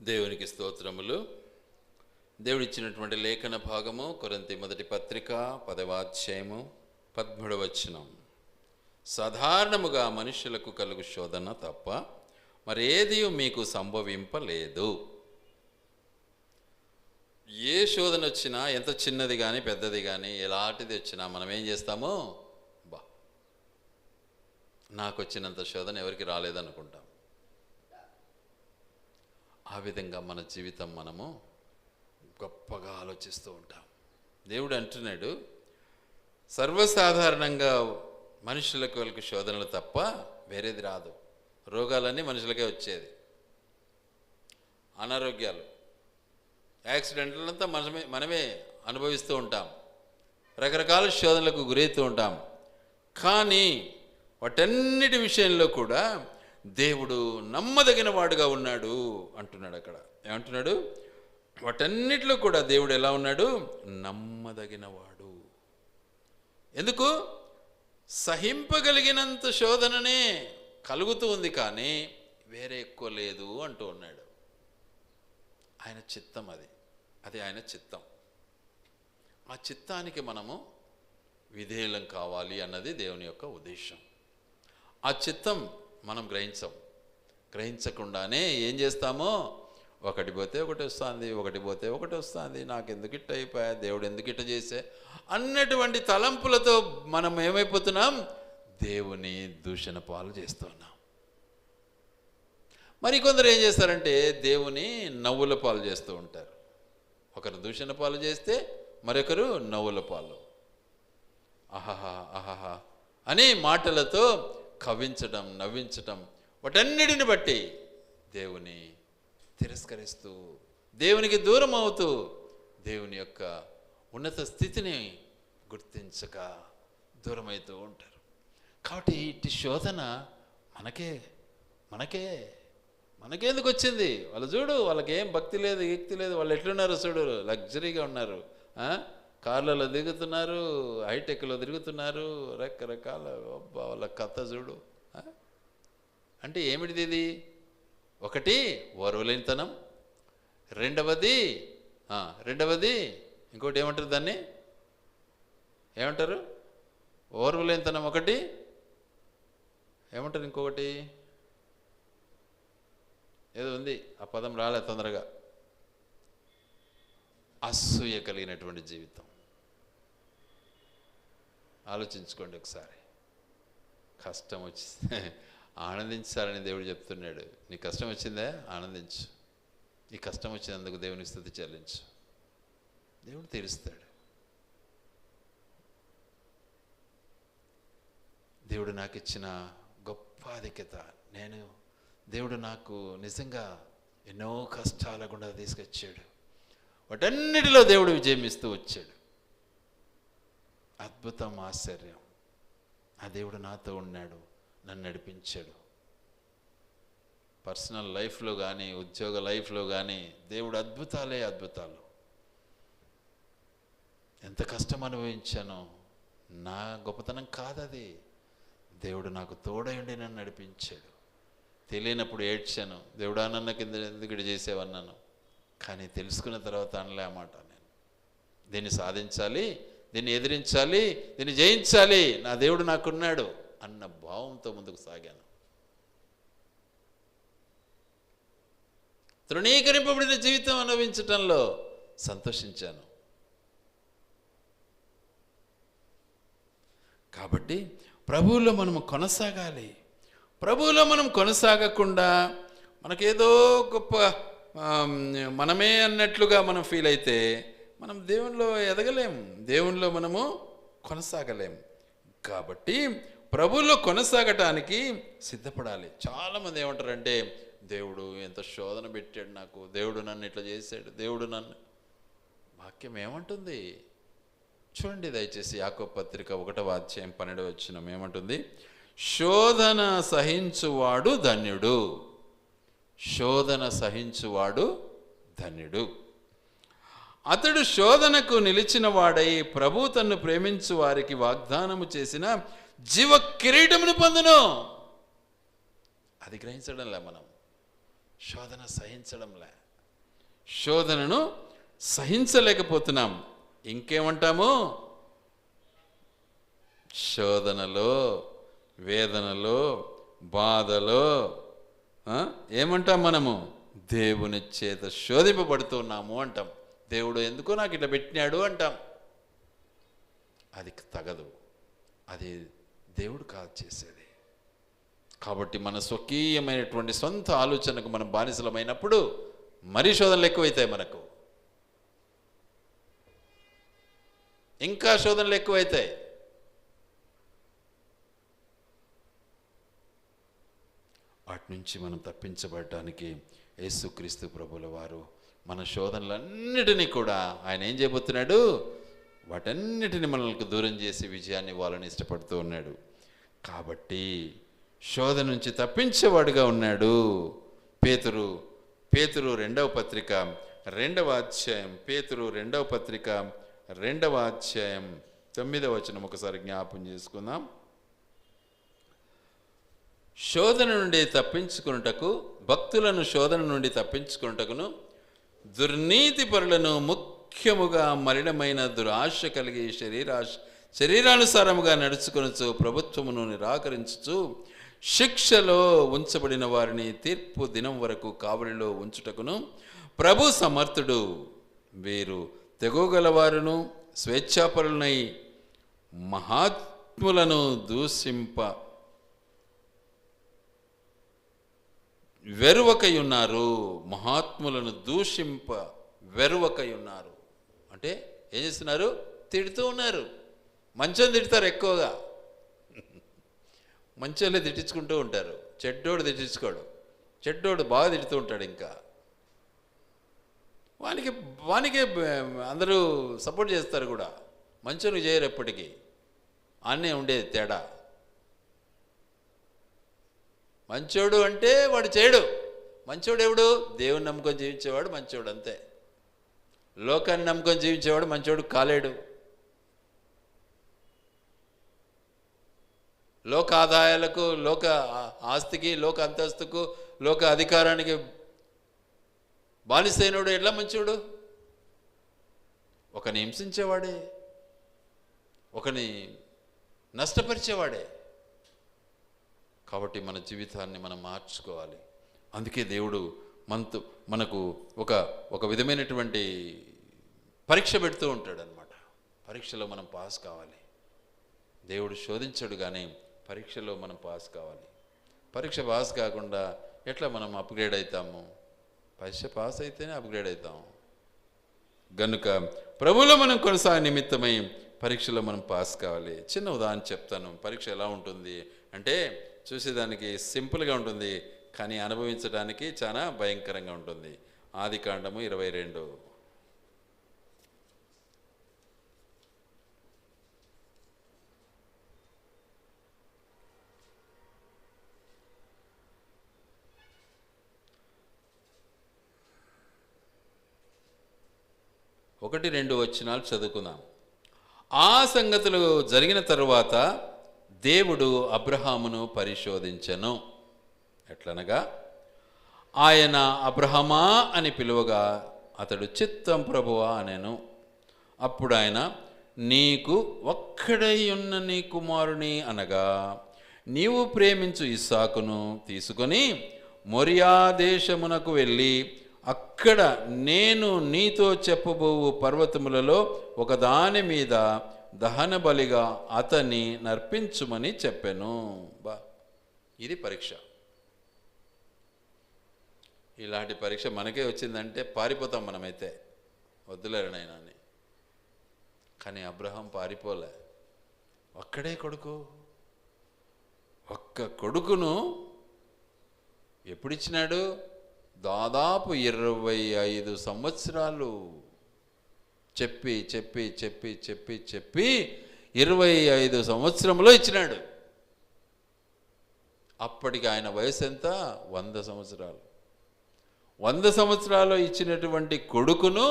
దేవునికి స్తోత్రములు. దేవుడిచ్చినటువంటి లేఖన భాగము కొరింథీ మొదటి పత్రిక 10వ అధ్యాయము 13వ వచనం. సాధారణముగా మనుషులకు కలుగు శోధన తప్ప మరేది మీకు సంభవింపలేదు. ఏ శోధన వచ్చినా, ఎంత చిన్నది కానీ పెద్దది కానీ ఎలాంటిది వచ్చినా మనం ఏం చేస్తామో, నాకు వచ్చినంత శోధన ఎవరికి రాలేదనుకుంటాం. ఆ విధంగా మన జీవితం మనము గొప్పగా ఆలోచిస్తూ ఉంటాం. దేవుడు అంటున్నాడు, సర్వసాధారణంగా మనుషులకు వాళ్ళకి శోధనలు తప్ప వేరేది రాదు. రోగాలన్నీ మనుషులకే వచ్చేది, అనారోగ్యాలు, యాక్సిడెంట్లంతా మనమే అనుభవిస్తూ ఉంటాం, రకరకాల శోధనలకు గురవుతూ ఉంటాం. కానీ వాటన్నిటి విషయంలో కూడా దేవుడు నమ్మదగిన వాడుగా ఉన్నాడు అంటున్నాడు. అక్కడ ఏమంటున్నాడు? వాటన్నిటిలో కూడా దేవుడు ఎలా ఉన్నాడు? నమ్మదగిన వాడు. ఎందుకు? సహింపగలిగినంత శోధననే కలుగుతూ ఉంది, కానీ వేరే ఎక్కువ లేదు అంటూ ఉన్నాడు. ఆయన చిత్తం అది ఆయన చిత్తం. ఆ చిత్తానికి మనము విధేయులం కావాలి అన్నది దేవుని యొక్క ఉద్దేశం. ఆ చిత్తం మనం గ్రహించకుండానే ఏం చేస్తామో, ఒకటి పోతే ఒకటి వస్తుంది, ఒకటి పోతే ఒకటి వస్తుంది, నాకు ఎందుకు ఇట్ట అయిపోయా, దేవుడు ఎందుకు ఇట్ట చేసే అన్నటువంటి తలంపులతో మనం ఏమైపోతున్నాం? దేవుని దూషణ పాలు చేస్తున్నాం. మరి కొందరు ఏం చేస్తారంటే దేవుని నవ్వుల పాలు చేస్తూ ఉంటారు. ఒకరు దూషణ పాలు చేస్తే మరొకరు నవ్వుల పాలు. ఆహాహా ఆహాహా అనే మాటలతో కవ్వించడం, నవ్వించటం, వాటన్నిటిని బట్టి దేవుని తిరస్కరిస్తూ, దేవునికి దూరం అవుతూ, దేవుని యొక్క ఉన్నత స్థితిని గుర్తించక దూరమవుతూ ఉంటారు. కాబట్టి ఇటు శోధన మనకెందుకు వచ్చింది? వాళ్ళు చూడు, వాళ్ళకి ఏం భక్తి లేదు, యుక్తి లేదు, వాళ్ళు ఎట్లున్నారు చూడు, లగ్జరీగా ఉన్నారు, కార్లలో దిగుతున్నారు, హైటెక్లో తిరుగుతున్నారు, రకరకాల వాళ్ళ కథ చూడు. అంటే ఏమిటిది ఇది? ఒకటి ఓర్వలేనితనం, రెండవది ఇంకోటి ఏమంటారు, దాన్ని ఏమంటారు? ఓర్వలేనితనం ఒకటి, ఏమంటారు ఇంకొకటి ఏదో ఉంది, ఆ పదం రాలే తొందరగా. అసూయ కలిగినటువంటి జీవితం. ఆలోచించుకోండి ఒకసారి. కష్టం వచ్చింది ఆనందించాలని దేవుడు చెప్తున్నాడు. నీ కష్టం వచ్చిందే, ఆనందించు. నీ కష్టం వచ్చినందుకు దేవుని స్తుతి చెల్లించు, దేవుడు తీరుస్తాడు. దేవుడు నాకు ఇచ్చిన గొప్ప ఆధిక్యత, దేవుడు నాకు నిజంగా ఎన్నో కష్టాల గుండా తీసుకొచ్చాడు, వాటన్నిటిలో దేవుడు విజయం ఇస్తూ వచ్చాడు. అద్భుతం, ఆశ్చర్యం. ఆ దేవుడు నాతో ఉన్నాడు, నన్ను నడిపించాడు. పర్సనల్ లైఫ్లో కానీ, ఉద్యోగ లైఫ్లో కానీ దేవుడు అద్భుతాలు. ఎంత కష్టం అనుభవించానో, నా గొప్పతనం కాదది, దేవుడు నాకు తోడయుండి నన్ను నడిపించాడు. తెలియనప్పుడు ఏడ్చాను, దేవుడా నన్ను కింద ఎందుకు చేసేవన్నాను. కానీ తెలుసుకున్న తర్వాత అనలే ఆ మాట. నేను దీన్ని సాధించాలి, దీన్ని ఎదిరించాలి, దీన్ని జయించాలి, నా దేవుడు నాకున్నాడు అన్న భావంతో ముందుకు సాగాను. తృణీకరింపబడిన జీవితం అనుభవించటంలో సంతోషించాను. కాబట్టి ప్రభువులో మనము కొనసాగాలి. ప్రభువులో మనం కొనసాగకుండా మనకేదో గొప్ప మనమే అన్నట్లుగా మనం ఫీల్ అయితే మనం దేవునిలో ఎదగలేం, దేవునిలో మనము కొనసాగలేం. కాబట్టి ప్రభువులో కొనసాగటానికి సిద్ధపడాలి. చాలామంది ఏమంటారంటే, దేవుడు ఎంత శోధన పెట్టాడు నాకు, దేవుడు నన్ను ఇట్లా చేశాడు, దేవుడు నన్ను. వాక్యం ఏమంటుంది చూడండి దయచేసి. యాకోబు పత్రిక 1వ అధ్యాయం 12వ వచనం ఏమంటుంది? శోధన సహించువాడు ధన్యుడు. శోధన సహించువాడు ధన్యుడు. అతడు శోధనకు నిలిచిన వాడై ప్రభు తన్ను ప్రేమించు వారికి వాగ్దానము చేసిన జీవ కిరీటమును పొందును. అది గ్రహించడంలే మనం. శోధన సహించడంలే, శోధనను సహించలేకపోతున్నాం. ఇంకేమంటాము? శోధనలో, వేదనలో, బాధలో ఏమంటాం మనము? దేవుని చేత శోధింపబడుతున్నాము అంటాం. దేవుడు ఎందుకో నాకు ఇట్లా పెట్టినాడు అంటాం. అది తగదు, అది దేవుడు కాదు చేసేది. కాబట్టి మన స్వకీయమైనటువంటి సొంత ఆలోచనకు మనం బానిసలమైనప్పుడు మరీ శోధనలు ఎక్కువైతాయి. మనకు ఇంకా శోధనలు ఎక్కువైతాయి. వాటి నుంచి మనం తప్పించబడటానికి యేసుక్రీస్తు ప్రభుల వారు మన శోధనలన్నిటినీ కూడా ఆయన ఏం చేయబోతున్నాడు? వాటన్నిటిని మనకు దూరం చేసి విజయాన్ని ఇవ్వాలని ఇష్టపడుతూ ఉన్నాడు. కాబట్టి శోధన నుంచి తప్పించేవాడుగా ఉన్నాడు. పేతురు రెండవ పత్రిక 2వ అధ్యాయం, పేతురు 2వ పత్రిక 2వ అధ్యాయం 9వ వచనం ఒకసారి జ్ఞాపం చేసుకుందాం. శోధన నుండి తప్పించుకున్నటకు, భక్తులను శోధన నుండి తప్పించుకున్నటకును, దుర్నీతి పరులను ముఖ్యముగా మలినమైన దురాశ కలిగి శరీరానుసారముగా నడుచుకొనుచు ప్రభుత్వమును నిరాకరించుచు శిక్షలో ఉంచబడిన వారిని తీర్పు దినం వరకు కావలిలో ఉంచుటకును ప్రభు సమర్థుడు. వీరు తెగోగలవారును స్వేచ్ఛాపరులనై మహాత్ములను దూషింప వెరువకై ఉన్నారు. మహాత్ములను దూషింప వెరువకై ఉన్నారు అంటే ఏం చేస్తున్నారు? తిడుతూ ఉన్నారు. మంచోని తిడతారు ఎక్కువగా. మంచోళ్ళే తిట్టించుకుంటూ ఉంటారు. చెడ్డోడు తిట్టించుకోడు. చెడ్డోడు బాగా తిడుతూ ఉంటాడు. ఇంకా వానికి అందరూ సపోర్ట్ చేస్తారు కూడా. మంచోనికి చేయరు ఎప్పటికీ. అన్నీ ఉండేది తేడా. మంచోడు అంటే వాడు చేయడు. మంచోడు ఎవడు? దేవుని నమ్ముకొని జీవించేవాడు మంచోడు, అంతే. లోకాన్ని నమ్ముకొని జీవించేవాడు మంచోడు కాలేడు. లోక ఆదాయాలకు, లోక ఆస్తికి, లోక అంతస్తుకు, లోక అధికారానికి బానిసైనడు ఎట్లా మంచోడు? ఒకని హింసించేవాడే, ఒకని నష్టపరిచేవాడే. కాబట్టి మన జీవితాన్ని మనం మార్చుకోవాలి. అందుకే దేవుడు మనకు ఒక విధమైనటువంటి పరీక్ష పెడుతూ ఉంటాడు అన్నమాట. పరీక్షలో మనం పాస్ కావాలి. దేవుడు శోధించడు, కానీ పరీక్షలో మనం పాస్ కావాలి. పరీక్ష పాస్ కాకుండా ఎట్లా మనం అప్గ్రేడ్ అవుతాము? పరీక్ష పాస్ అయితేనే అప్గ్రేడ్ అవుతాము. గనుక ప్రభువులో మనం కొనసాగే నిమిత్తమై పరీక్షలో మనం పాస్ కావాలి. చిన్న ఉదాహరణ చెప్తాను. పరీక్ష ఎలా ఉంటుంది అంటే, చూసేదానికి సింపుల్గా ఉంటుంది, కానీ అనుభవించడానికి చాలా భయంకరంగా ఉంటుంది. ఆదికాండము 22. ఒకటి 2 వచనాలు చదువుకుందాం. ఆ సంగతులు జరిగిన తరువాత దేవుడు అబ్రహామును పరిశోధించెను. ఎట్లనగా, ఆయన అబ్రహమా అని పిలువగా అతడు చిత్తం ప్రభువా అనెను. అప్పుడు ఆయన, నీకు ఒక్కడై ఉన్న నీ కుమారుని అనగా నీవు ప్రేమించు ఇస్సాకును తీసుకొని మొరియా దేశమునకు వెళ్ళి అక్కడ నేను నీతో చెప్పబోవు పర్వతములలో ఒకదాని మీద దహన బలిగా అతన్ని నర్పించుమని చెప్పెను. ఇది పరీక్ష. ఇలాంటి పరీక్ష మనకే వచ్చిందంటే పారిపోతాం మనమైతే. వద్దులేరు నాయనా అని. కానీ అబ్రహాం పారిపోలే. ఒక్కడే కొడుకు. ఒక్క కొడుకును ఎప్పుడిచ్చినాడు? దాదాపు 25 సంవత్సరాలు చెప్పి 25 సంవత్సరంలో ఇచ్చినాడు. అప్పటికి ఆయన వయసు ఎంత? 100 సంవత్సరాలు. 100 సంవత్సరాలు ఇచ్చినటువంటి కొడుకును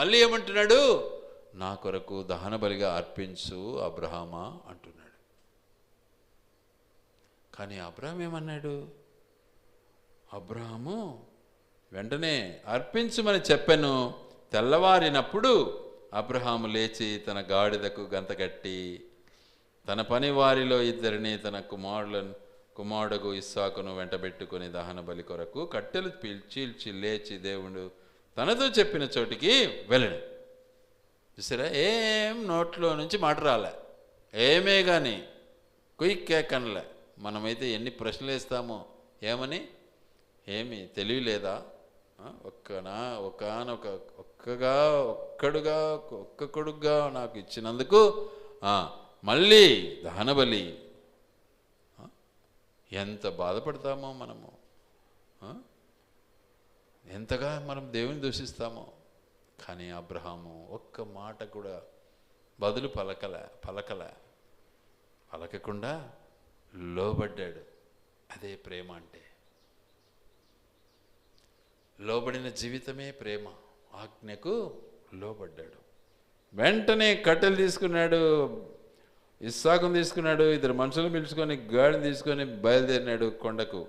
మళ్ళీ ఏమంటున్నాడు? నా కొరకు దహన బలిగా అర్పించు అబ్రహామా అంటున్నాడు. కానీ అబ్రహాం ఏమన్నాడు? అబ్రహాము వెంటనే అర్పించమని చెప్పెను. తెల్లవారినప్పుడు అబ్రహాము లేచి తన గాడిదకు గంతకట్టి తన పని వారిలో ఇద్దరిని తన కుమారుడుగు ఇస్సాకును వెంటబెట్టుకుని దహన బలి కొరకు కట్టెలు చీల్చి లేచి దేవుడు తనతో చెప్పిన చోటికి వెళ్ళను. చూసారా, ఏం నోట్లో నుంచి మాట రాలే, ఏమే కానీ కుయ్యకనలే. మనమైతే ఎన్ని ప్రశ్నలు వేస్తామో, ఏమని, ఏమి తెలివి లేదా, ఒక్క కొడుకుగా నాకు ఇచ్చినందుకు మళ్ళీ దహనబలి. ఎంత బాధపడతామో మనము, ఎంతగా మనం దేవుని దూషిస్తామో. కానీ అబ్రహాము ఒక్క మాట కూడా బదులు పలకకుండా లోబడ్డాడు. అదే ప్రేమ అంటే. లోబడిన జీవితమే ప్రేమ. ఆజ్ఞకు లోబడ్డాడు. వెంటనే కట్టెలు తీసుకున్నాడు, ఇస్సాకును తీసుకున్నాడు, ఇద్దరు మనుషులను పిలుచుకొని గాడిని తీసుకొని బయలుదేరినాడు కొండకు.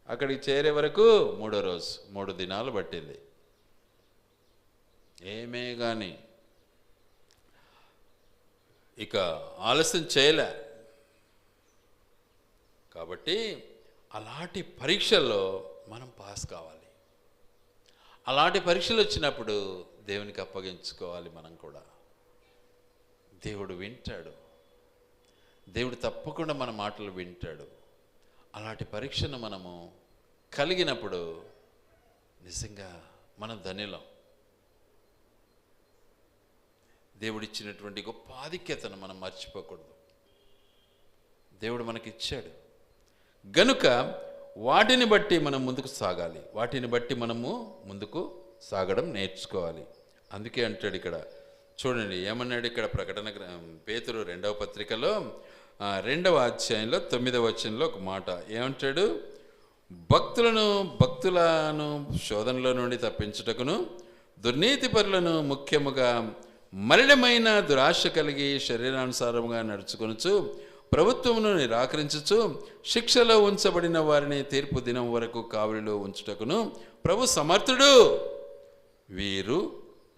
అక్కడికి చేరే వరకు 3వ రోజు, 3 దినాలు పట్టింది. ఏమే కానీ ఇక ఆలస్యం చేయలే. కాబట్టి అలాంటి పరీక్షల్లో మనం పాస్ కావాలి. అలాంటి పరీక్షలు వచ్చినప్పుడు దేవునికి అప్పగించుకోవాలి. మనం కూడా దేవుడు వింటాడు. దేవుడు తప్పకుండా మన మాటలు వింటాడు. అలాంటి పరీక్షను మనము కలిగినప్పుడు నిజంగా మనం ధన్యులం. దేవుడిచ్చినటువంటి గొప్ప ఆధిక్యతను మనం మర్చిపోకూడదు. దేవుడు మనకిచ్చాడు గనుక వాటిని బట్టి మనం ముందుకు సాగాలి. వాటిని బట్టి మనము ముందుకు సాగడం నేర్చుకోవాలి. అందుకే అంటాడు ఇక్కడ, చూడండి ఏమన్నాడు ఇక్కడ ప్రకటన పేతురు 2వ పత్రికలో 2వ అధ్యాయంలో 9వ వచనంలో ఒక మాట ఏమంటాడు? భక్తులను శోధనలో నుండి తప్పించుటకును, దుర్నీతిపరులను ముఖ్యముగా మలినమైన దురాశ కలిగి శరీరానుసారముగా నడుచుకొనుచు ప్రభుత్వమును నిరాకరించుచు శిక్షలో ఉంచబడిన వారిని తీర్పు దినం వరకు కావలిలో ఉంచుటకును ప్రభు సమర్థుడు. వీరు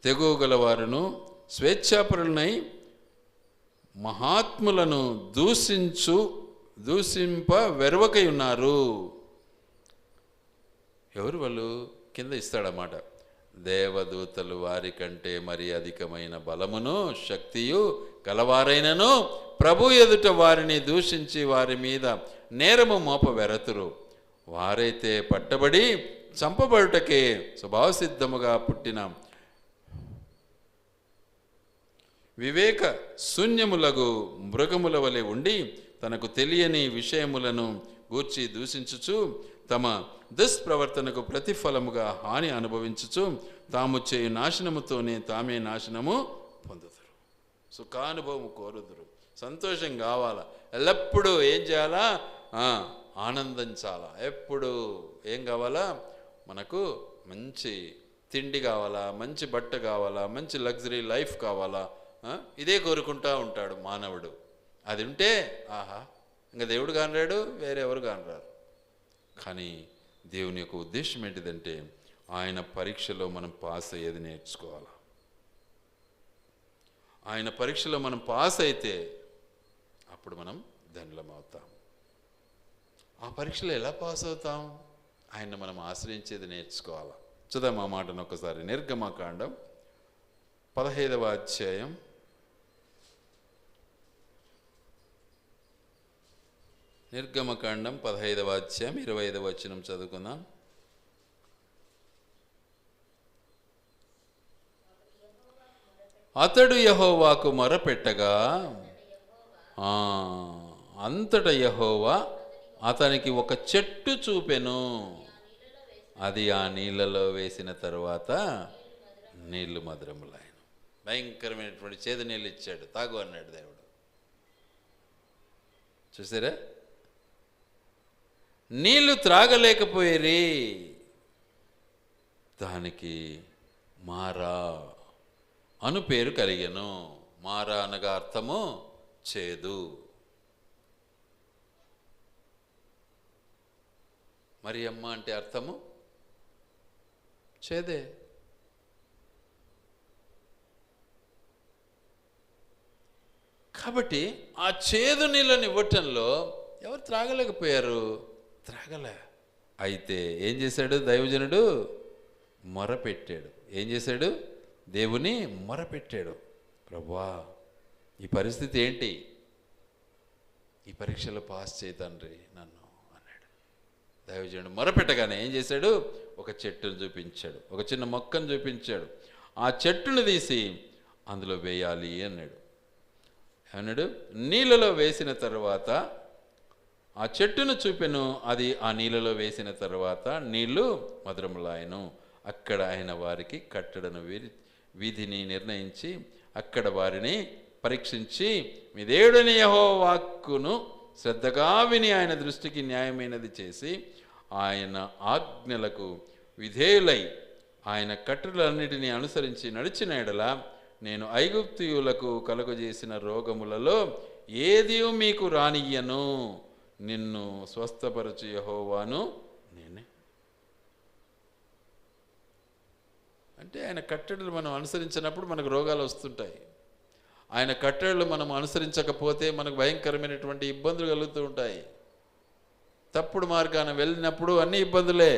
తెగువగలవారును స్వేచ్ఛాపరులనై మహాత్ములను దూషింప వెరవకై ఉన్నారు. ఎవరు వాళ్ళు? కింద ఇస్తాడన్నమాట. దేవదూతలు వారి కంటే మరి అధికమైన బలమును శక్తియు గలవారైనను ప్రభు ఎదుట వారిని దూషించి వారి మీద నేరము మోపవెరతురు. వారైతే పట్టబడి చంపబడుటకే స్వభావసిద్ధముగా పుట్టిన వివేక శూన్యములగు మృగముల వలె ఉండి తనకు తెలియని విషయములను గూర్చి దూషించుచు తమ దుష్ప్రవర్తనకు ప్రతిఫలముగా హాని అనుభవించుచు తాము చేయు నాశనముతోనే తామే నాశనము పొందుతారు. సుఖానుభవం కోరుదురు. సంతోషం కావాలా, ఎల్లప్పుడూ ఏం చేయాలా? ఆనందించాలా. ఎప్పుడు ఏం కావాలా? మనకు మంచి తిండి కావాలా, మంచి బట్ట కావాలా, మంచి లగ్జరీ లైఫ్ కావాలా. ఇదే కోరుకుంటా ఉంటాడు మానవుడు. అది ఉంటే ఆహా, ఇంకా దేవుడు కానరాడు, వేరెవరు కానరారు. కానీ దేవుని యొక్క ఉద్దేశం ఏంటిదంటే ఆయన పరీక్షలో మనం పాస్ అయ్యేది నేర్చుకోవాలి. ఆయన పరీక్షలో మనం పాస్ అయితే అప్పుడు మనం ధన్యులం అవుతాం. ఆ పరీక్షలో ఎలా పాస్ అవుతాం? ఆయన మనం ఆశ్రయించేది నేర్చుకోవాలి. చూద్దాం ఆ మాటను ఒకసారి. నిర్గమకాండం 15వ అధ్యాయం 25వ వచనం చదువుకుందాం. అతడు యెహోవాకు మొరపెట్టగా అంతట యెహోవా అతనికి ఒక చెట్టు చూపెను. అది ఆ నీళ్ళలో వేసిన తరువాత నీళ్లు మధురములైన. భయంకరమైనటువంటి చేదు నీళ్ళు ఇచ్చాడు, తాగు అన్నాడు దేవుడు. చూసారా? నీళ్లు త్రాగలేకపోయేరి. దానికి మారా అను పేరు కలిగెను. మారా అనగా అర్థము చేదు. మరి అమ్మ అంటే అర్థము చేదే. కాబట్టి ఆ చేదు నీళ్ళని ఇవ్వటంలో ఎవరు త్రాగలేకపోయారు, త్రాగలే. అయితే ఏం చేశాడు దైవజనుడు? మొరపెట్టాడు. ఏం చేశాడు? దేవుని మొరపెట్టాడు. ప్రభువా, ఈ పరిస్థితి ఏంటి? ఈ పరీక్షలో పాస్ చేయి తండ్రి నన్ను అన్నాడు. దైవజనుడు మొరపెట్టగానే ఏం చేశాడు? ఒక చెట్టును చూపించాడు, ఒక చిన్న మొక్కను చూపించాడు. ఆ చెట్టును తీసి అందులో వేయాలి అన్నాడు. అన్నాడు నీళ్ళలో వేసిన తర్వాత ఆ చెట్టును చూపెను. అది ఆ నీళ్ళలో వేసిన తర్వాత నీళ్లు మధురములాయను. అక్కడ ఆయన వారికి కట్టడను వీధిని నిర్ణయించి అక్కడ వారిని పరీక్షించి మీ దేవుడైన యెహోవా వాక్కును శ్రద్ధగా విని ఆయన దృష్టికి న్యాయమైనది చేసి ఆయన ఆజ్ఞలకు విధేయులై ఆయన కట్టడలన్నిటినీ అనుసరించి నడిచిన ఎడల నేను ఐగుప్తీయులకు కలుగజేసిన రోగములలో ఏది మీకు రానియ్యను, నిన్ను స్వస్థపరచు యెహోవాను నేనే. అంటే ఆయన కట్టడలు మనం అనుసరించినప్పుడు మనకు రోగాలు వస్తుంటాయి. ఆయన కట్టడలు మనం అనుసరించకపోతే మనకు భయంకరమైనటువంటి ఇబ్బందులు కలుగుతూ ఉంటాయి. తప్పుడు మార్గాన వెళ్ళినప్పుడు అన్ని ఇబ్బందులే.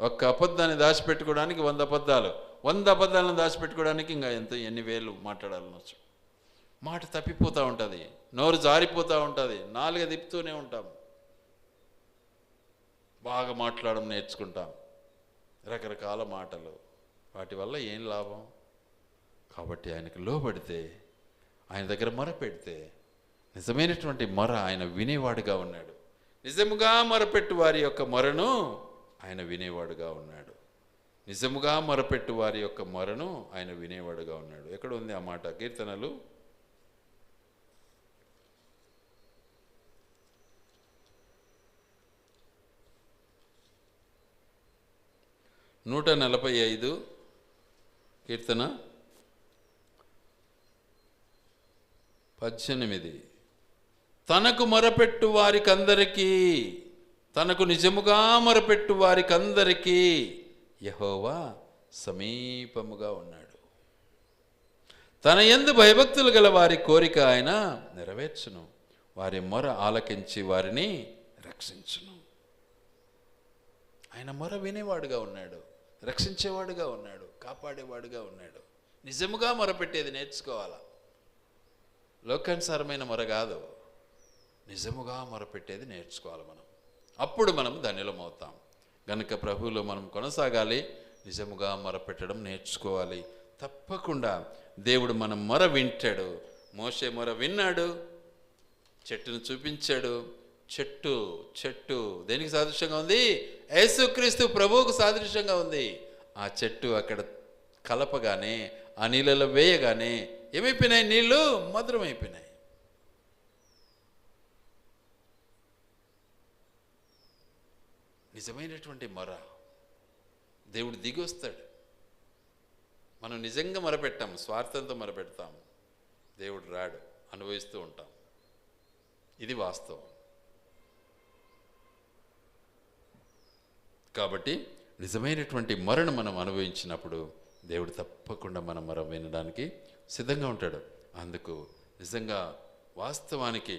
ఒక్క అబద్ధాన్ని దాచిపెట్టుకోవడానికి 100 అబద్ధాలు, 100 అబద్ధాలను దాచిపెట్టుకోవడానికి ఇంకా ఎన్ని వేలు మాట్లాడాలనొచ్చు. మాట తప్పిపోతూ ఉంటుంది, నోరు జారిపోతూ ఉంటుంది, నాలుక తిప్పుతూనే ఉంటాం. బాగా మాట్లాడడం నేర్చుకుంటాం, రకరకాల మాటలు. వాటి వల్ల ఏం లాభం? కాబట్టి ఆయనకు లోబడితే, ఆయన దగ్గర మొర పెడితే నిజమైనటువంటి మొర ఆయన వినేవాడుగా ఉన్నాడు. నిజముగా మొరపెట్టు వారి యొక్క మొరను ఆయన వినేవాడుగా ఉన్నాడు. నిజముగా మొరపెట్టు వారి యొక్క మొరను ఆయన వినేవాడుగా ఉన్నాడు. ఎక్కడ ఉంది ఆ మాట? కీర్తనలు 145 కీర్తన 18. తనకు మొరపెట్టు వారికందరికీ, తనకు నిజముగా మొరపెట్టు వారికందరికీ యెహోవా సమీపముగా ఉన్నాడు. తన యందు భయభక్తులు గల వారి కోరిక ఆయన నెరవేర్చును. వారి మొర ఆలకించి వారిని రక్షించును. ఆయన మొర వినేవాడుగా ఉన్నాడు, రక్షించేవాడుగా ఉన్నాడు, కాపాడేవాడుగా ఉన్నాడు. నిజముగా మొరపెట్టేది నేర్చుకోవాలా. లోకానుసారమైన మొర కాదు, నిజముగా మొరపెట్టేది నేర్చుకోవాలి మనం. అప్పుడు మనం ధన్యులమవుతాం. గనుక ప్రభువులో మనం కొనసాగాలి, నిజముగా మొరపెట్టడం నేర్చుకోవాలి. తప్పకుండా దేవుడు మన మొర వింటాడు. మోషే మొర విన్నాడు, చెట్టును చూపించాడు. చెట్టు దేనికి సాదృశ్యంగా ఉంది? యేసుక్రీస్తు ప్రభువుకు సాదృశ్యంగా ఉంది. ఆ చెట్టు అక్కడ కలపగానే, ఆ నీళ్ళలో వేయగానే ఏమైపోయినాయి? నీళ్లు మధురమైపోయినాయి. నిజమైనటువంటి మొర దేవుడు దిగి వస్తాడు. మనం నిజంగా మొరపెట్టాం, స్వార్థంతో మొరపెడతాం, దేవుడు రాడు, అనుభవిస్తూ ఉంటాం. ఇది వాస్తవం. కాబట్టి నిజమైనటువంటి మొరను మనం అనుభవించినప్పుడు దేవుడు తప్పకుండా మన మొర వినడానికి సిద్ధంగా ఉంటాడు. అందుకు నిజంగా వాస్తవానికి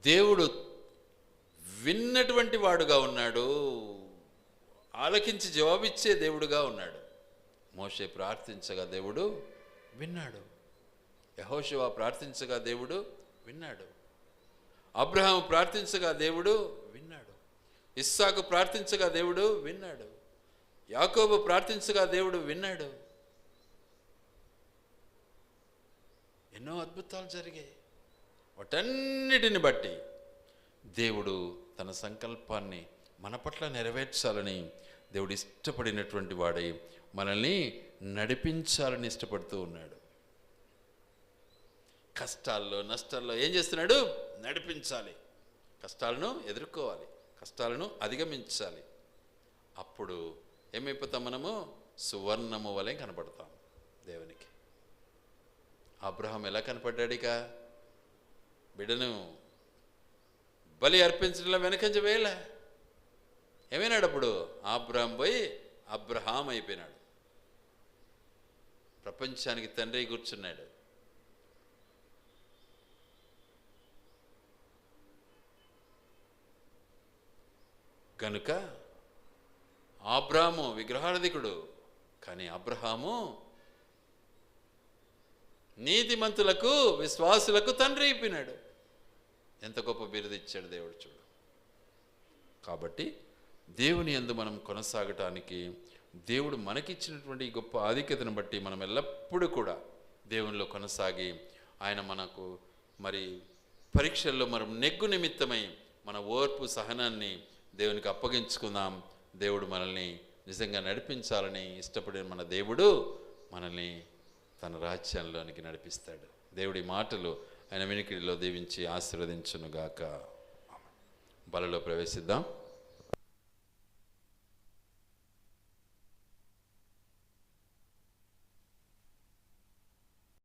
దేవుడు విన్నటువంటి వాడుగా ఉన్నాడు, ఆలకించి జవాబిచ్చే దేవుడుగా ఉన్నాడు. మోషే ప్రార్థించగా దేవుడు విన్నాడు, యెహోషువ ప్రార్థించగా దేవుడు విన్నాడు, అబ్రహాము ప్రార్థించగా దేవుడు విన్నాడు, ఇస్సాకు ప్రార్థించగా దేవుడు విన్నాడు, యాకోబు ప్రార్థించగా దేవుడు విన్నాడు. ఎన్నో అద్భుతాలు జరిగాయి. వాటన్నిటిని బట్టి దేవుడు తన సంకల్పాన్ని మన పట్ల నెరవేర్చాలని దేవుడు ఇష్టపడినటువంటి వాడై మనల్ని నడిపించాలని ఇష్టపడుతూ ఉన్నాడు. కష్టాల్లో నష్టాల్లో ఏం చేస్తున్నాడు? నడిపించాలి. కష్టాలను ఎదుర్కోవాలి, కష్టాలను అధిగమించాలి. అప్పుడు ఏమైపోతాం? మనము సువర్ణము వలె కనపడతాం దేవునికి. అబ్రహాం ఎలా కనపడ్డాడు? ఇక బిడ్డను బలి అర్పించడంలో వెనకంజ వేయలే. ఏమైనాడు అప్పుడు? అబ్రాహాం పోయి అబ్రహాం అయిపోయినాడు. ప్రపంచానికి తండ్రి కూర్చున్నాడు. కనుక అబ్రాహాము విగ్రహారాధికుడు, కానీ అబ్రహాము నీతిమంతులకు విశ్వాసులకు తండ్రి అయిపోయినాడు. ఎంత గొప్ప బిరుదు ఇచ్చాడు దేవుడు చూడు. కాబట్టి దేవుని యందు మనం కొనసాగటానికి దేవుడు మనకిచ్చినటువంటి గొప్ప ఆధిక్యతను బట్టి మనం ఎల్లప్పుడూ కూడా దేవునిలో కొనసాగి ఆయన మనకు మరి పరీక్షల్లో మనం నెగ్గు నిమిత్తమై మన ఓర్పు సహనాన్ని దేవునికి అప్పగించుకుందాం. దేవుడు మనల్ని నిజంగా నడిపించాలని ఇష్టపడిన మన దేవుడు మనల్ని తన రాజ్యంలోనికి నడిపిస్తాడు. దేవుడి మాటలు ఆయన వినికిడిలో దీవించి ఆశీర్వదించునుగాక. బలలో ప్రవేశిద్దాం.